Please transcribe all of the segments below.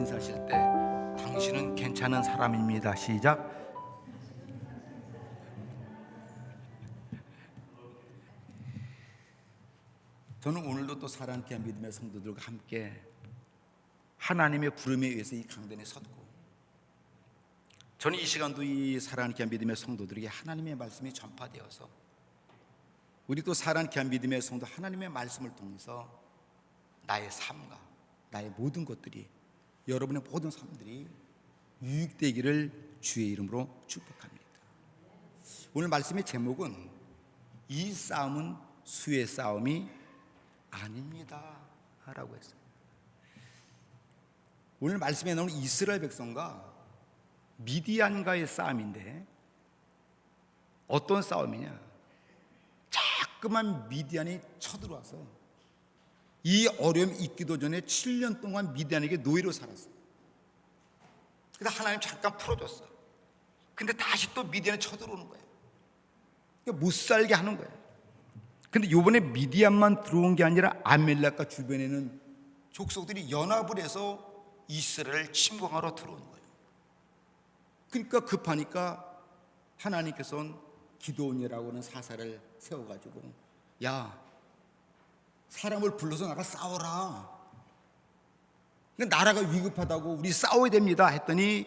인사하실 때 당신은 괜찮은 사람입니다. 시작. 저는 오늘도 또 사랑케 한 믿음의 성도들과 함께 하나님의 부름에 의해서 이 강단에 섰고, 저는 이 시간도 이 사랑케 한 믿음의 성도들에게 하나님의 말씀이 전파되어서 우리 또 사랑케 한 믿음의 성도 하나님의 말씀을 통해서 나의 삶과 나의 모든 것들이, 여러분의 모든 삶들이 유익되기를 주의 이름으로 축복합니다. 오늘 말씀의 제목은 이 싸움은 수의 싸움이 아닙니다 라고 했어요. 오늘 말씀에 나오는 이스라엘 백성과 미디안과의 싸움인데, 어떤 싸움이냐, 자꾸만 미디안이 쳐들어와서 이 어려움이 있기도 전에 7년 동안 미디안에게 노예로 살았어요. 그래서 하나님 잠깐 풀어줬어. 근데 다시 또 미디안이 쳐들어오는 거예요. 그러니까 못 살게 하는 거예요. 근데 요번에 미디안만 들어온 게 아니라 아멜렉과 주변에는 족속들이 연합을 해서 이스라엘을 침공하러 들어온 거예요. 그러니까 급하니까 하나님께서는 기드온이라고 하는 사사를 세워가지고, 야, 사람을 불러서 나가 싸워라. 그러니까 나라가 위급하다고 우리 싸워야 됩니다 했더니,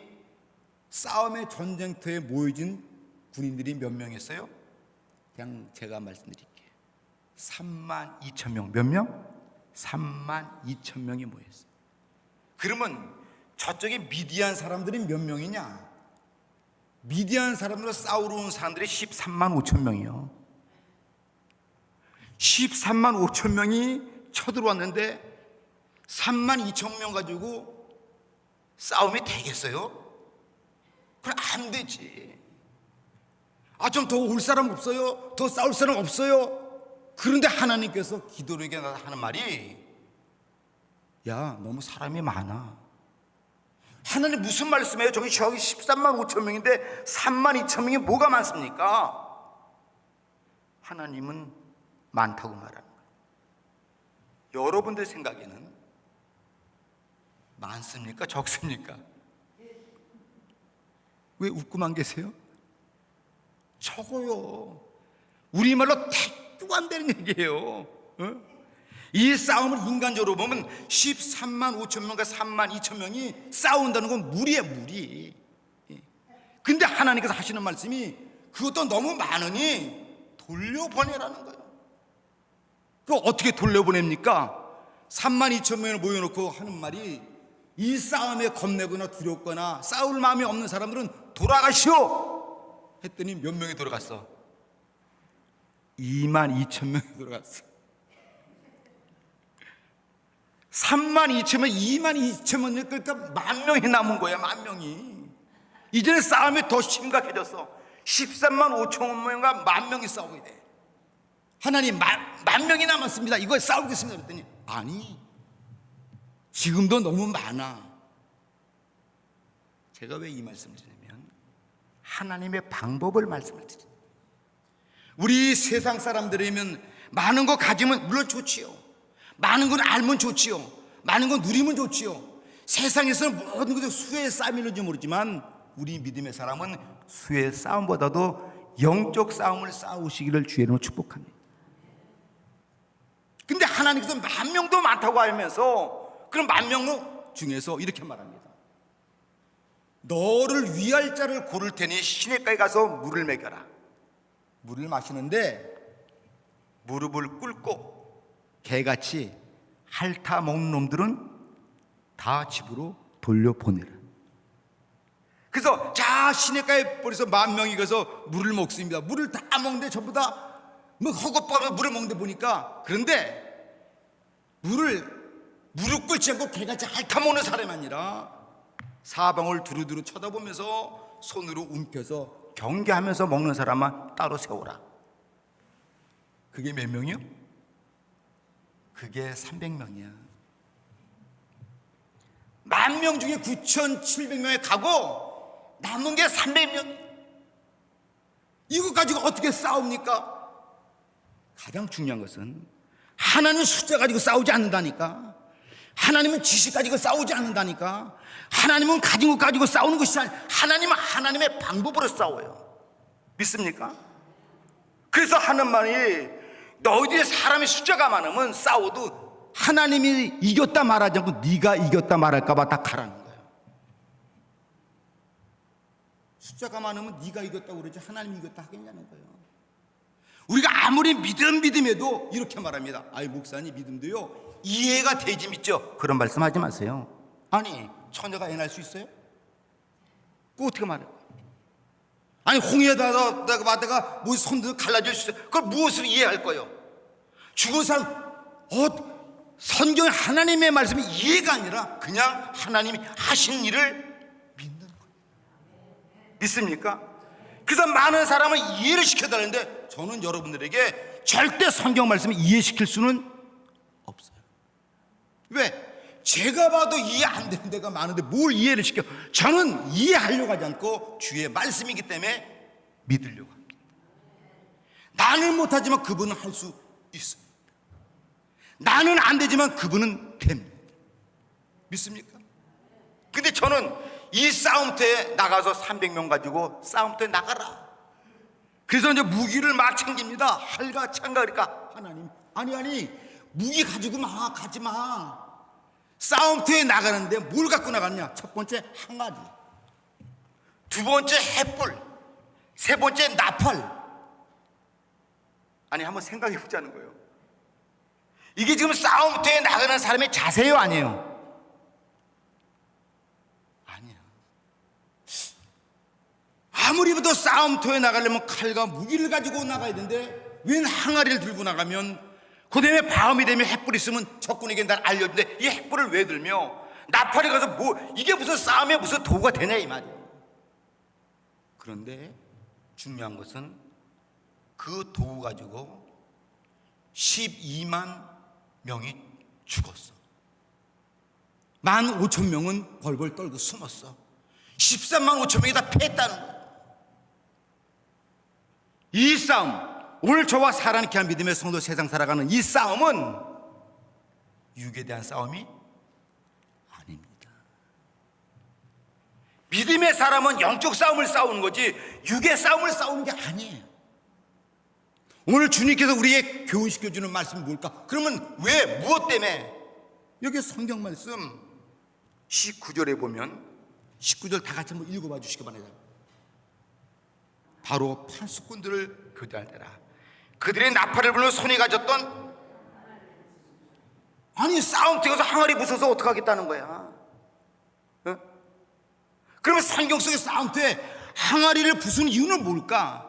싸움의 전쟁터에 모여진 군인들이 몇 명이었어요? 그냥 제가 말씀드릴게요. 32,000명. 몇 명? 32,000명이 모였어요. 그러면 저쪽에 미디안 사람들이 몇 명이냐? 미디안 사람들과 싸우러 온 사람들이 135,000명이요 135,000명이 쳐들어왔는데 32,000명 가지고 싸움이 되겠어요? 그럼 안 되지. 좀 더 올 사람 없어요? 더 싸울 사람 없어요? 그런데 하나님께서 기도에게 하는 말이, 야, 너무 사람이 많아. 하나님 무슨 말씀이에요? 저기 135,000명인데 32,000명이 뭐가 많습니까? 하나님은 많다고 말하는 거예요. 여러분들 생각에는 많습니까? 적습니까? 왜 웃고만 계세요? 적어요. 우리말로 택도 안 되는 얘기예요. 이 싸움을 인간적으로 보면 135,000명과 32,000명이 싸운다는 건 무리예요, 무리. 근데 하나님께서 하시는 말씀이, 그것도 너무 많으니 돌려보내라는 거예요. 그럼 어떻게 돌려보냅니까? 32,000명을 모여놓고 하는 말이, 이 싸움에 겁내거나 두렵거나 싸울 마음이 없는 사람들은 돌아가시오 했더니 몇 명이 돌아갔어? 22,000명이 돌아갔어. 32,000명, 22,000명, 그러니까 10,000명이 남은 거야. 10,000명이. 이제는 싸움이 더 심각해졌어. 135,000명과 10,000명이 싸우게 돼. 하나님, 10,000명이 남았습니다. 이거 싸우겠습니다 그랬더니, 아니, 지금도 너무 많아. 제가 왜 이 말씀을 드리냐면, 하나님의 방법을 말씀을 드립니다. 우리 세상 사람들이면 많은 거 가지면 물론 좋지요. 많은 건 알면 좋지요. 많은 건 누리면 좋지요. 세상에서는 모든 것이 수의 싸움일지 모르지만, 우리 믿음의 사람은 수의 싸움보다도 영적 싸움을 싸우시기를 주의 이름으로 축복합니다. 근데 하나님께서 10,000명도 많다고 하면서, 그럼 10,000명 중에서 이렇게 말합니다. 너를 위할 자를 고를 테니 시냇가에 가서 물을 먹여라. 물을 마시는데 무릎을 꿇고 개같이 핥아 먹는 놈들은 다 집으로 돌려보내라. 그래서 자, 시냇가에 버려서 10,000명이 가서 물을 먹습니다. 물을 다 먹는데 전부 다 뭐 허겁지겁 물을 먹는데 보니까, 그런데 무릎 꿇지 않고 개같이 핥아 먹는 사람이 아니라 사방을 두루두루 쳐다보면서 손으로 움켜서 경계하면서 먹는 사람만 따로 세워라. 그게 몇 명이요? 그게 300명이야. 10,000명 중에 9,700명에 가고 남은 게 300명. 이거 가지고 어떻게 싸웁니까? 가장 중요한 것은 하나님 숫자 가지고 싸우지 않는다니까. 하나님은 지식 가지고 싸우지 않는다니까. 하나님은 가진 것 가지고 싸우는 것이 아니라 하나님은 하나님의 방법으로 싸워요. 믿습니까? 그래서 하는 말이 너희들의 사람의 숫자가 많으면 싸워도 하나님이 이겼다 말하지 않고 네가 이겼다 말할까 봐 다 가라는 거예요. 숫자가 많으면 네가 이겼다고 그러지 하나님이 이겼다 하겠냐는 거예요. 우리가 아무리 믿음해도 이렇게 말합니다. 아이 목사님 믿음도요 이해가 되지 믿죠. 그런 말씀하지 마세요. 아니 처녀가 애 낳을 수 있어요? 그거 어떻게 말해요? 아니 홍해에다가 뭐 손도 갈라질 수 있어요? 그걸 무엇으로 이해할 거예요? 죽은 사람 성경 하나님의 말씀이 이해가 아니라 그냥 하나님이 하신 일을 믿는 거예요. 믿습니까? 그래서 많은 사람을 이해를 시켜달라는데 저는 여러분들에게 절대 성경 말씀을 이해시킬 수는 없어요. 왜? 제가 봐도 이해 안 되는 데가 많은데 뭘 이해를 시켜? 저는 이해하려고 하지 않고 주의 말씀이기 때문에 믿으려고 합니다. 나는 못하지만 그분은 할 수 있습니다. 나는 안 되지만 그분은 됩니다. 믿습니까? 근데 저는 이 싸움터에 나가서 300명 가지고 싸움터에 나가라. 그래서 이제 무기를 막 챙깁니다. 활과 창가. 그러니까 하나님 아니 무기 가지고 막 가지 마. 싸움터에 나가는데 뭘 갖고 나갔냐? 첫 번째 항아리, 두 번째 횃불, 세 번째 나팔. 아니 한번 생각해 보자는 거예요. 이게 지금 싸움터에 나가는 사람의 자세요 아니에요? 아니야. 아무리 봐도 싸움터에 나가려면 칼과 무기를 가지고 나가야 되는데 웬 항아리를 들고 나가면 그 다음에 밤이 되면 횃불 있으면 적군에게 날 알려주는데 이 횃불을 왜 들며 나팔에 가서 뭐 이게 무슨 싸움에 무슨 도구가 되냐 이 말이에요. 그런데 중요한 것은 그 도구 가지고 12만 명이 죽었어. 15,000명은 벌벌 떨고 숨었어. 13만 5천 명이 다 패했다는 거예요. 이 싸움, 오늘 저와 살아있게 한 믿음의 성도 세상 살아가는 이 싸움은 육에 대한 싸움이 아닙니다. 믿음의 사람은 영적 싸움을 싸우는 거지 육의 싸움을 싸우는 게 아니에요. 오늘 주님께서 우리에게 교훈시켜주는 말씀이 뭘까? 그러면 왜? 무엇 때문에? 여기 성경 말씀 19절에 보면 19절 다 같이 한번 읽어봐 주시기 바랍니다. 바로 파수꾼들을 교대할 때라 그들의 나팔을 불러 손에 가졌던 아니 싸움터에 가서 항아리 부숴서 어떡하겠다는 거야? 어? 그러면 성경 속의 싸움터에 항아리를 부수는 이유는 뭘까?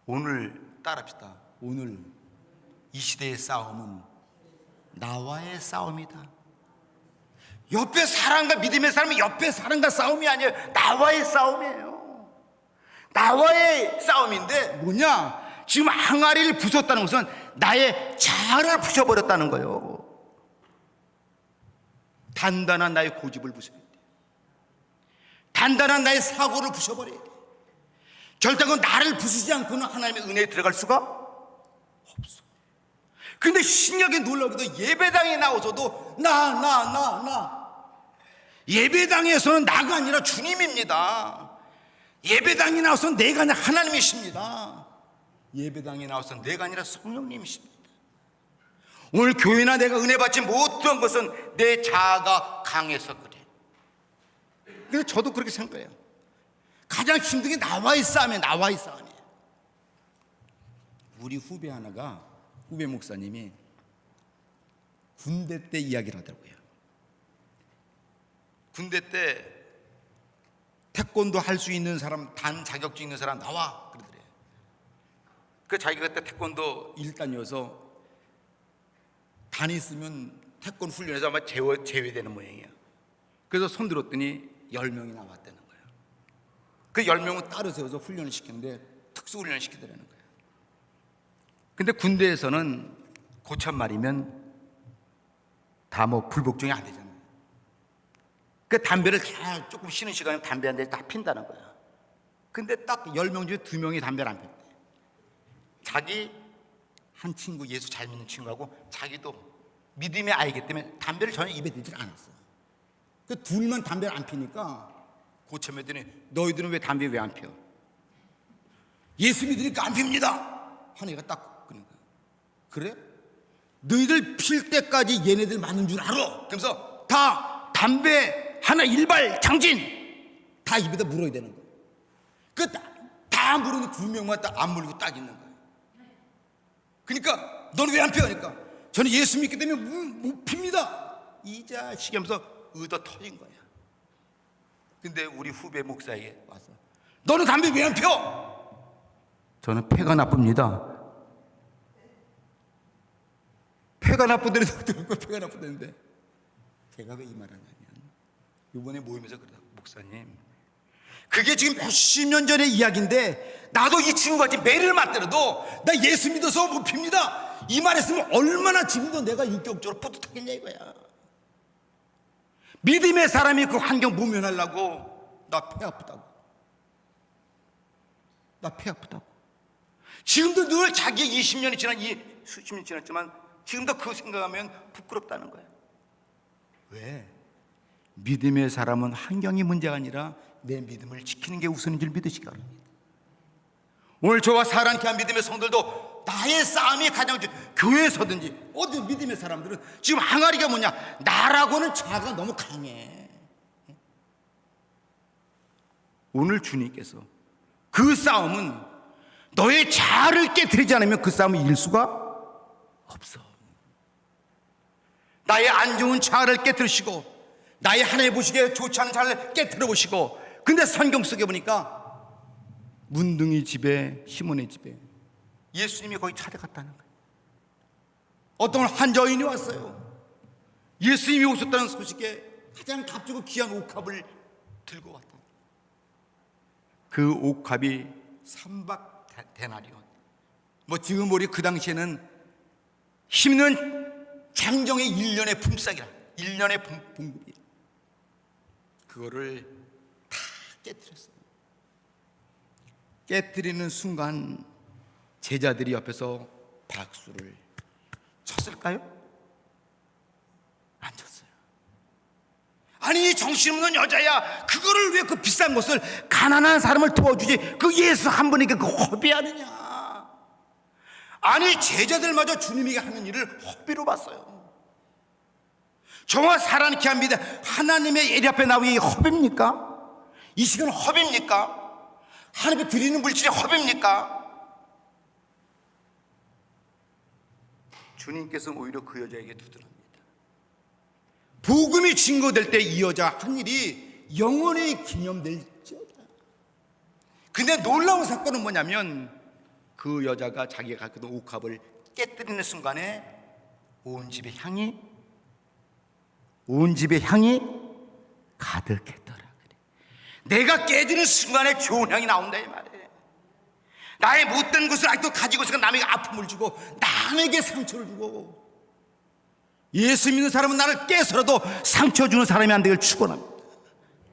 오늘 따라합시다. 오늘 이 시대의 싸움은 나와의 싸움이다. 옆에 사람과 믿음의 사람이 옆에 사람과 싸움이 아니에요. 나와의 싸움이에요. 나와의 싸움인데 뭐냐? 지금 항아리를 부쉈다는 것은 나의 자아를 부숴버렸다는 거예요. 단단한 나의 고집을 부숴야 돼. 단단한 나의 사고를 부숴버려야 돼. 결단은 나를 부수지 않고는 하나님의 은혜에 들어갈 수가 없어. 근데 신약에 놀라우게도 예배당에 나와서도 나 예배당에서는 나가 아니라 주님입니다. 예배당에 나와서 내가 아니라 하나님이십니다. 예배당에 나와서 내가 아니라 성령님이십니다. 오늘 교회나 내가 은혜 받지 못한 것은 내 자아가 강해서 그래. 근데 저도 그렇게 생각해요. 가장 힘든 게 나와의 싸움이에요. 나와의 싸움이에요. 우리 후배 하나가 후배 목사님이 군대 때 이야기를 하더라고요. 군대 때 태권도 할 수 있는 사람, 단 자격증 있는 사람 나와 그러더래요. 그 자기가 그때 태권도 1단이어서 단 있으면 태권 훈련에서 아마 제외되는 모양이에요. 그래서 손 들었더니 10명이 나왔다는 거예요. 그 10명은 따로 세워서 훈련을 시키는데 특수훈련을 시키더라는 거예요. 근데 군대에서는 고참 말이면 다 뭐 불복종이 안 되잖아요. 그 담배를 다 조금 쉬는 시간에 담배 한 대 다 핀다는 거야. 근데 딱 10명 중에 2명이 담배를 안 폈대. 자기 한 친구, 예수 잘 믿는 친구하고 자기도 믿음의 아이기 때문에 담배를 전혀 입에 대질 않았어. 그 둘만 담배를 안 피니까 고쳐매더니 너희들은 왜 담배 왜 안 피워? 예수 믿으니까 안 핍니다 하는 애가 딱 그런 거야. 그래? 너희들 필 때까지 얘네들 맞는 줄 알아. 그러면서 다 담배 하나 일발 장진 다 입에다 물어야 되는 거야. 그 다 물으면 두 명만 딱 안 물고 딱 있는 거야. 그러니까 너는 왜 안 피워? 그러니까 저는 예수 믿기 때문에 못 핍니다 이 자식이 하면서 얻어 터진 거야. 근데 우리 후배 목사에게 와서 너는 담배 왜 안 피워? 저는 폐가 나쁩니다. 폐가 나쁘더라도 폐가 나쁘다는데 제가 왜 이 말을 하냐면 이번에 모임에서 그러다 목사님 그게 지금 몇십 년 전의 이야기인데 나도 이 친구가 지금 매를 맞더라도 나 예수 믿어서 못 핍니다 이 말했으면 얼마나 지금도 내가 인격적으로 뿌듯하겠냐 이거야. 믿음의 사람이 그 환경 모면하려고 나 폐 아프다고 나 폐 아프다고 지금도 늘 자기 20년이 지난 수십 년 지났지만 지금도 그 생각하면 부끄럽다는 거야. 왜? 믿음의 사람은 환경이 문제가 아니라 내 믿음을 지키는 게 우선인 줄 믿으시기 바랍니다. 오늘 저와 사랑케 한 믿음의 성들도 나의 싸움이 가장 교회에서든지 어디 믿음의 사람들은 지금 항아리가 뭐냐 나라고는 자아가 너무 강해. 오늘 주님께서 그 싸움은 너의 자아를 깨트리지 않으면 그 싸움을 이길 수가 없어. 나의 안 좋은 자아를 깨트리시고 나의 하나님 보시기에 좋지 않은 자아를 깨트려 보시고 근데 성경 속에 보니까 문둥이 집에 시몬의 집에 예수님이 거기 찾아갔다는 거예요. 어떤 환자인이 왔어요. 예수님이 오셨다는 소식에 가장 값지고 귀한 옥합을 들고 왔다. 그 옥합이 3박 데나리온 뭐 지금 우리 그 당시에는 힘있는 장정의 1년의 품삯이라 1년의 봉급이야. 그거를 다 깨뜨렸어요. 깨뜨리는 순간 제자들이 옆에서 박수를 쳤을까요? 안 쳤어요. 아니 정신없는 여자야 그거를 왜 그 비싼 것을 가난한 사람을 도와주지 그 예수 한 분에게 그 허비하느냐. 아니 제자들마저 주님이 하는 일을 허비로 봤어요. 저와 사랑케 한 믿음 하나님의 예리 앞에 나오기 허비입니까? 이 시간 허비입니까? 하나님께 드리는 물질이 허비입니까? 주님께서는 오히려 그 여자에게 두드립니다. 복음이 증거될 때 이 여자 한 일이 영원히 기념될지어다. 근데 놀라운 사건은 뭐냐면 그 여자가 자기가 갖고 있는 옥합을 깨뜨리는 순간에 온 집에 향이 가득했더라. 그래. 내가 깨지는 순간에 좋은 향이 나온다 이 말이에요. 나의 못된 것을 아직도 가지고 있으니까 남에게 아픔을 주고 남에게 상처를 주고 예수 믿는 사람은 나를 깨서라도 상처 주는 사람이 안 되길 축원합니다.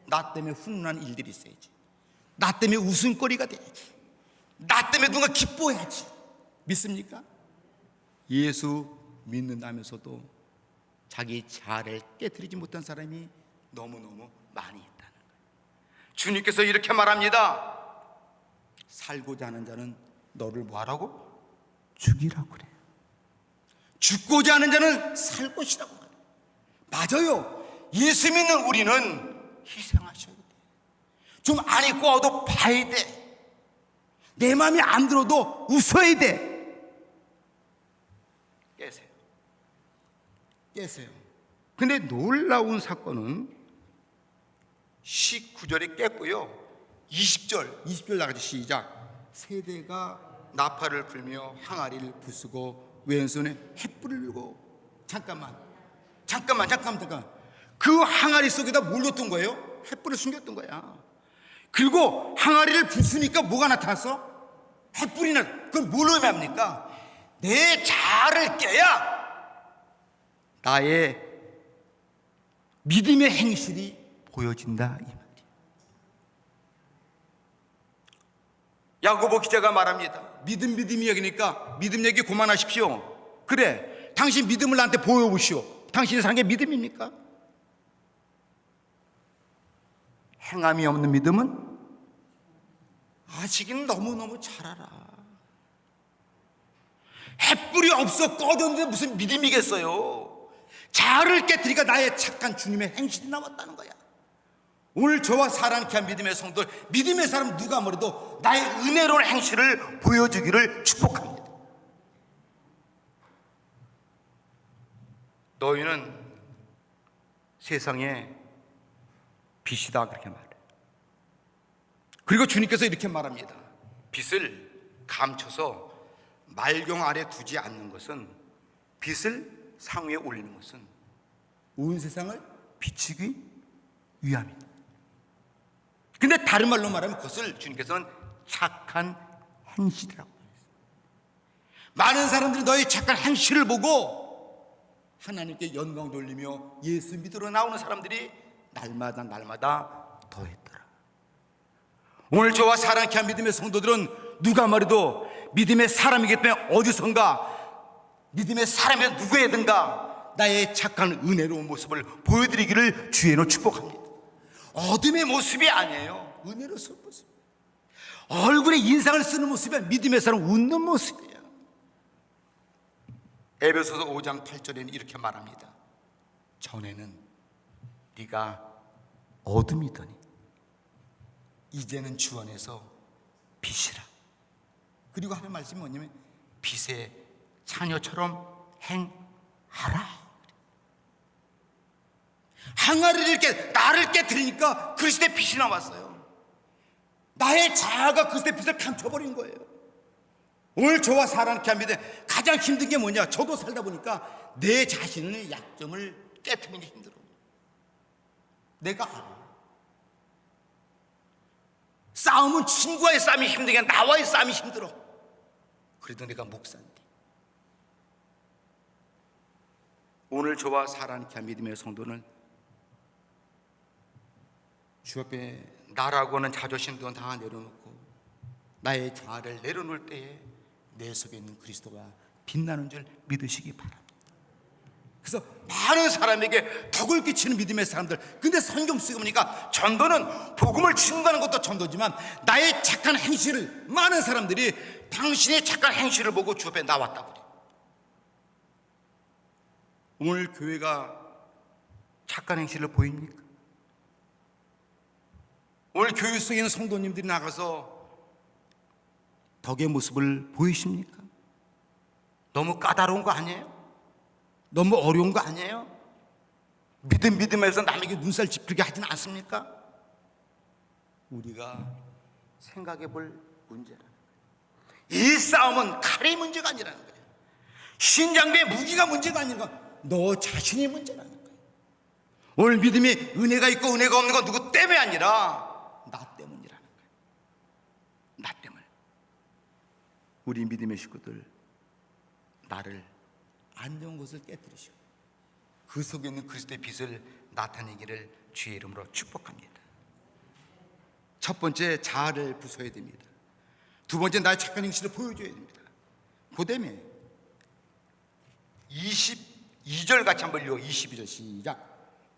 나 때문에 훈훈한 일들이 있어야지. 나 때문에 웃음거리가 돼야지. 나 때문에 누가 기뻐해야지. 믿습니까? 예수 믿는다면서도 자기 자아를 깨트리지 못한 사람이 너무너무 많이 있다는 거예요. 주님께서 이렇게 말합니다. 살고자 하는 자는 너를 뭐하라고? 죽이라고 그래요. 죽고자 하는 자는 살 것이라고 말해요. 맞아요. 예수 믿는 우리는 희생하셔야 돼. 좀 안 입고 와도 봐야 돼. 내 마음이 안 들어도 웃어야 돼. 깨세요. 근데 놀라운 사건은 19절에 깼고요 20절 나가지 시작. 세대가 나팔을 불며 항아리를 부수고 왼손에 횃불을 들고 잠깐만 그 항아리 속에다 뭘 넣었던 거예요? 횃불을 숨겼던 거야. 그리고 항아리를 부수니까 뭐가 나타났어? 횃불이 그건 뭘 의미합니까? 내 자아를 깨야 나의 믿음의 행실이 보여진다 이 말이에요. 야고보 기자가 말합니다. 믿음 얘기니까 믿음 얘기 그만하십시오. 그래, 당신 믿음을 나한테 보여보시오. 당신이 사는 게 믿음입니까? 행함이 없는 믿음은 아직은 너무너무 잘 알아. 햇불이 없어 꺼졌는데 무슨 믿음이겠어요. 자아를 깨뜨리니까 나의 착한 주님의 행실이 나왔다는 거야. 오늘 저와 사랑케 한 믿음의 성도들, 믿음의 사람 누가 뭐래도 나의 은혜로운 행실을 보여주기를 축복합니다. 너희는 세상의 빛이다, 그렇게 말해요. 그리고 주님께서 이렇게 말합니다. 빛을 감춰서 말경 아래 두지 않는 것은, 빛을 상 위에 올리는 것은 온 세상을 비추기 위함이다. 근데 다른 말로 말하면 그것을 주님께서는 착한 행실이라고 했어요. 많은 사람들이 너의 착한 행실을 보고 하나님께 영광 돌리며 예수 믿으러 나오는 사람들이 날마다 더했더라. 오늘 저와 사랑케 한 믿음의 성도들은 누가 말해도 믿음의 사람이기 때문에 어디선가 믿음의 사람이 누구에든가 나의 착한 은혜로운 모습을 보여드리기를 주의로 축복합니다. 어둠의 모습이 아니에요. 은혜로운 모습. 얼굴에 인상을 쓰는 모습이 믿음의 사람 웃는 모습이에요. 에베소서 5장 8절에는 이렇게 말합니다. 전에는 네가 어둠이더니 이제는 주 안에서 빛이라. 그리고 하는 말씀이 뭐냐면 빛의 자녀처럼 행하라. 항아리를 이렇게 나를 깨뜨리니까 그리스도의 빛이 나왔어요. 나의 자아가 그리스도의 빛을 감춰버린 거예요. 오늘 저와 사랑케 한 믿음 가장 힘든 게 뭐냐? 저도 살다 보니까 내 자신의 약점을 깨뜨리는 게 힘들어. 내가 알아. 싸움은 친구와의 싸움이 힘든 게 나와의 싸움이 힘들어. 그래도 내가 목사인데. 오늘 저와 사랑케 한 믿음의 성도는 주 앞에 나라고 하는 자존심도 다 내려놓고 나의 자아를 내려놓을 때에 내 속에 있는 그리스도가 빛나는 줄 믿으시기 바랍니다. 그래서 많은 사람에게 덕을 끼치는 믿음의 사람들, 근데 성경 쓰고 보니까 전도는 복음을 증거하는 것도 전도지만 나의 착한 행실을 많은 사람들이 당신의 착한 행실을 보고 주 앞에 나왔다고 그래요. 오늘 교회가 착한 행실을 보입니까? 오늘 교회 속에 있는 성도님들이 나가서 덕의 모습을 보이십니까? 너무 까다로운 거 아니에요? 너무 어려운 거 아니에요? 믿음에서 남에게 눈살 찌푸리게 하진 않습니까? 우리가 생각해 볼 문제라. 이 싸움은 칼이 문제가 아니라는 거예요. 신장비의 무기가 문제가 아니라 너 자신이 문제라는 거예요. 오늘 믿음이 은혜가 있고 은혜가 없는 건 누구 때문에 아니라 나 때문이라는 거예요. 나 때문에. 우리 믿음의 식구들, 나를 안 좋은 것을 깨뜨리시고 그 속에 있는 그리스도의 빛을 나타내기를 주의 이름으로 축복합니다. 첫 번째, 자아를 부숴야 됩니다. 두 번째, 나의 착한 행실을 보여줘야 됩니다. 그 다음에 22절 같이 한번 읽어. 22절 시작.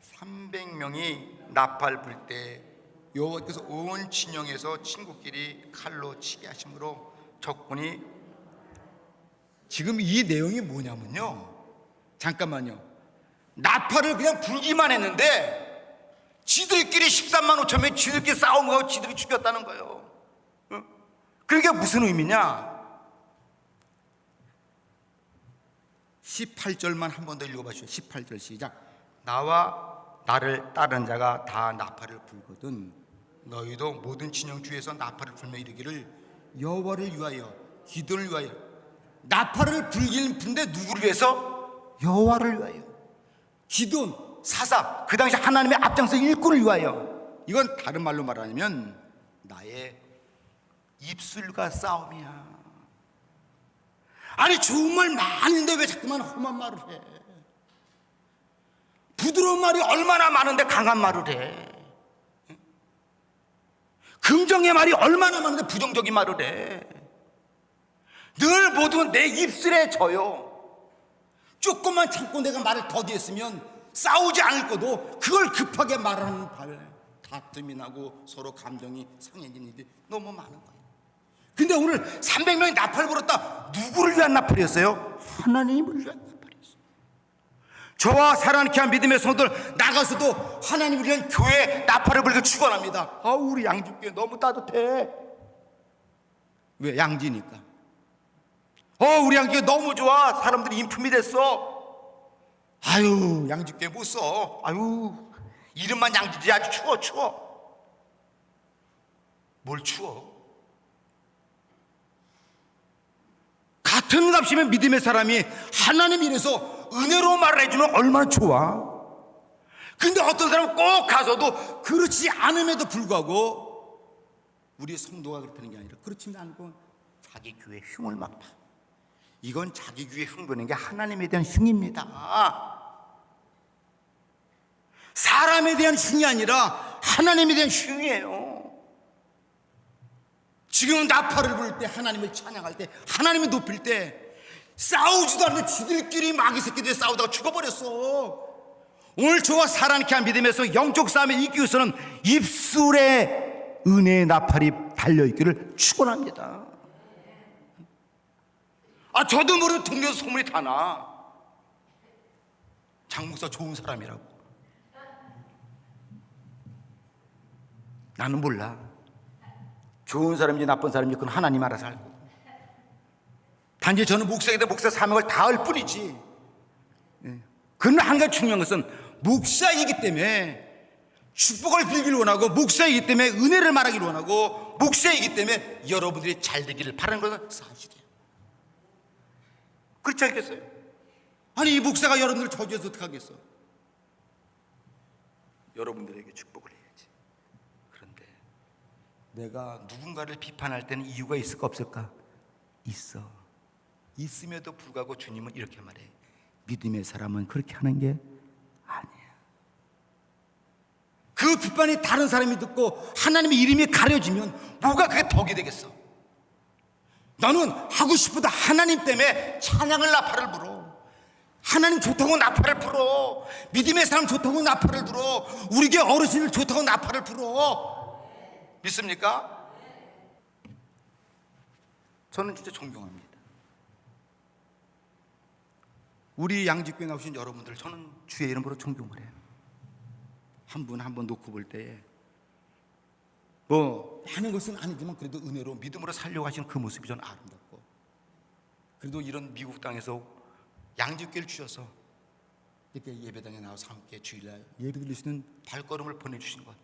300명이 나팔 불 때 여호와께서 온 진영에서 친구끼리 칼로 치게 하심으로 적군이. 지금 이 내용이 뭐냐면요, 잠깐만요, 나팔을 그냥 불기만 했는데 지들끼리 13만 5천 명이 지들끼리 싸운 거고 지들이 죽였다는 거예요. 그게 무슨 의미냐? 18절만 한 번 더 읽어봐 주시죠. 18절 시작. 나와 나를 따르는 자가 다 나팔을 불거든 너희도 모든 진영 주에서 나팔을 불며 이르기를 여호와를 위하여, 기도를 위하여. 나팔을 불기는 분데 누구를 위해서? 여호와를 위하여. 기돈, 사사, 그 당시 하나님의 앞장서 일꾼을 위하여. 이건 다른 말로 말하면 나의 입술과 싸움이야. 아니 좋은 말 많은데 왜 자꾸만 험한 말을 해? 부드러운 말이 얼마나 많은데 강한 말을 해? 그 긍정의 말이 얼마나 많은데 부정적인 말을 해. 늘 모두 내 입술에 져요. 조금만 참고 내가 말을 더디했으면 싸우지 않을 거도 그걸 급하게 말하는 바람에 다툼이 나고 서로 감정이 상해지는 일이 너무 많은 거예요. 근데 오늘 300명이 나팔을 불었다. 누구를 위한 나팔이었어요? 하나님을 위한 나팔이었어요. 저와 사랑케 한 믿음의 성도들 나가서도 하나님을 위한 교회 나팔을 불고 축원합니다. 우리 양주교회 너무 따뜻해. 왜? 양지니까. 우리 양주교회 너무 좋아. 사람들이 인품이 됐어. 양주교회 못 써. 이름만 양지지. 아주 추워. 뭘 추워? 같은 값이면 믿음의 사람이 하나님 이래서 은혜로 말을 해주면 얼마나 좋아. 근데 어떤 사람은 꼭 가서도 그렇지 않음에도 불구하고 우리 성도가 그렇다는 게 아니라 그렇지 않고 자기 교회 흉을 막 봐. 이건 자기 교회 흉 보는 게 하나님에 대한 흉입니다. 사람에 대한 흉이 아니라 하나님에 대한 흉이에요. 지금 나팔을 부를 때, 하나님을 찬양할 때, 하나님을 높일 때 싸우지도 않는데 지들끼리 마귀 새끼들이 싸우다가 죽어버렸어. 오늘 저와 사랑케 한 믿음에서 영적 싸움에 이기기 위해서는 입술에 은혜의 나팔이 달려있기를 축원합니다. 저도 모르는 동네에서 소문이 다 나. 장 목사 좋은 사람이라고. 나는 몰라. 좋은 사람인지 나쁜 사람인지 그건 하나님 알아서 알고. 단지 저는 목사에게 목사 사명을 다할 뿐이지. 그러나 한 가지 중요한 것은 목사이기 때문에 축복을 빌기를 원하고, 목사이기 때문에 은혜를 말하기를 원하고, 목사이기 때문에 여러분들이 잘 되기를 바라는 것은 사실이에요. 그렇지 않겠어요? 이 목사가 여러분들을 저주해서 어떡하겠어? 여러분들에게 축복을 해야지. 그런데 내가 누군가를 비판할 때는 이유가 있을까 없을까? 있어. 있음에도 불구하고 주님은 이렇게 말해. 믿음의 사람은 그렇게 하는 게 아니야. 그 비판이 다른 사람이 듣고 하나님의 이름이 가려지면 뭐가 그게 덕이 되겠어? 나는 하고 싶어도 하나님 때문에 찬양을 나팔을 불어. 하나님 좋다고 나팔을 불어. 믿음의 사람 좋다고 나팔을 불어. 우리 교회 어르신들 좋다고 나팔을 불어. 믿습니까? 저는 진짜 존경합니다. 우리 양지교회 나오신 여러분들 저는 주의 이름으로 존경을 해요. 한 분 한 분 놓고 볼 때에 하는 것은 아니지만 그래도 은혜로 믿음으로 살려고 하시는 그 모습이 저는 아름답고, 그래도 이런 미국 땅에서 양지교회를 주셔서 이렇게 예배당에 나와서 함께 주일날 예배 드리시는 발걸음을 보내주신 것,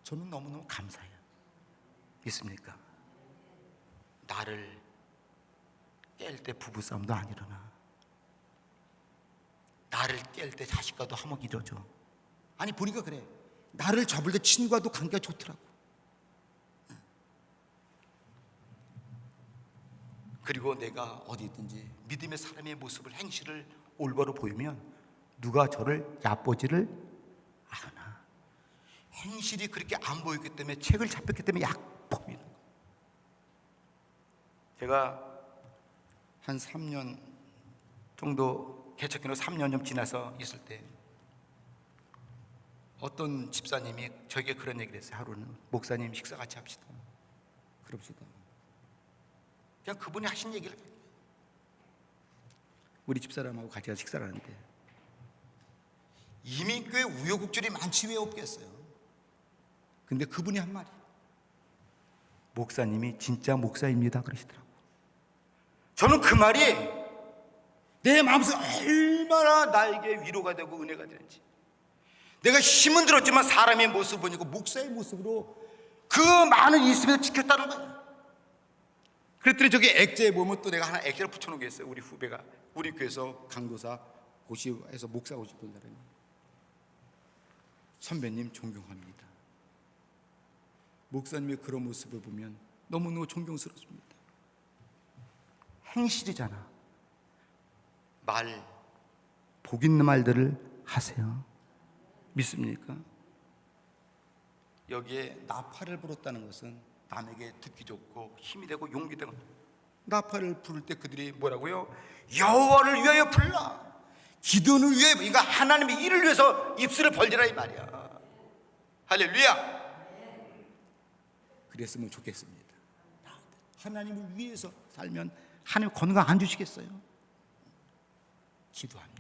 저는 너무너무 감사해요. 믿습니까? 나를 깰 때 부부싸움도 안 일어나. 나를 깰 때 자식과도 화목 이루어져. 보니까 그래. 나를 잡을 때 친구와도 관계가 좋더라고. 그리고 내가 어디 있든지 믿음의 사람의 모습을, 행실을 올바로 보이면 누가 저를 얕보지를 않아. 행실이 그렇게 안 보였기 때문에, 책을 잡혔기 때문에 약보이는 거예요. 제가 한 3년 정도 개척기로 3년 좀 지나서 있을 때 어떤 집사님이 저에게 그런 얘기를 했어요. 하루는 목사님 식사 같이 합시다. 그럽시다. 그냥 그분이 하신 얘기를, 우리 집사람하고 같이 가서 식사를 하는데 이민교회 우여곡절이 많지 왜 없겠어요. 근데 그분이 한 말이, 목사님이 진짜 목사입니다 그러시더라고요. 저는 그 말이 내 마음속에 얼마나 나에게 위로가 되고 은혜가 되는지. 내가 힘은 들었지만 사람의 모습을 보니까 목사의 모습으로 그 많은 있음에서 지켰다는 거예요. 그랬더니 저기 액자에 보면 또 내가 하나 액자를 붙여놓은 게 있어요. 우리 후배가 우리 교회에서 강도사 고시에서 목사하고 싶은 사람이, 선배님 존경합니다. 목사님의 그런 모습을 보면 너무너무 존경스럽습니다. 행실이잖아. 복 있는 말들을 하세요. 믿습니까? 여기에 나팔을 불었다는 것은 남에게 듣기 좋고 힘이 되고 용기 되고, 나팔을 부를 때 그들이 뭐라고요? 여호와를 위하여 불라, 기도를 위하여, 이거 하나님의 일을 위해서 입술을 벌리라 이 말이야. 할렐루야. 그랬으면 좋겠습니다. 하나님을 위해서 살면 하나님 건강 안 주시겠어요? 기도합니다.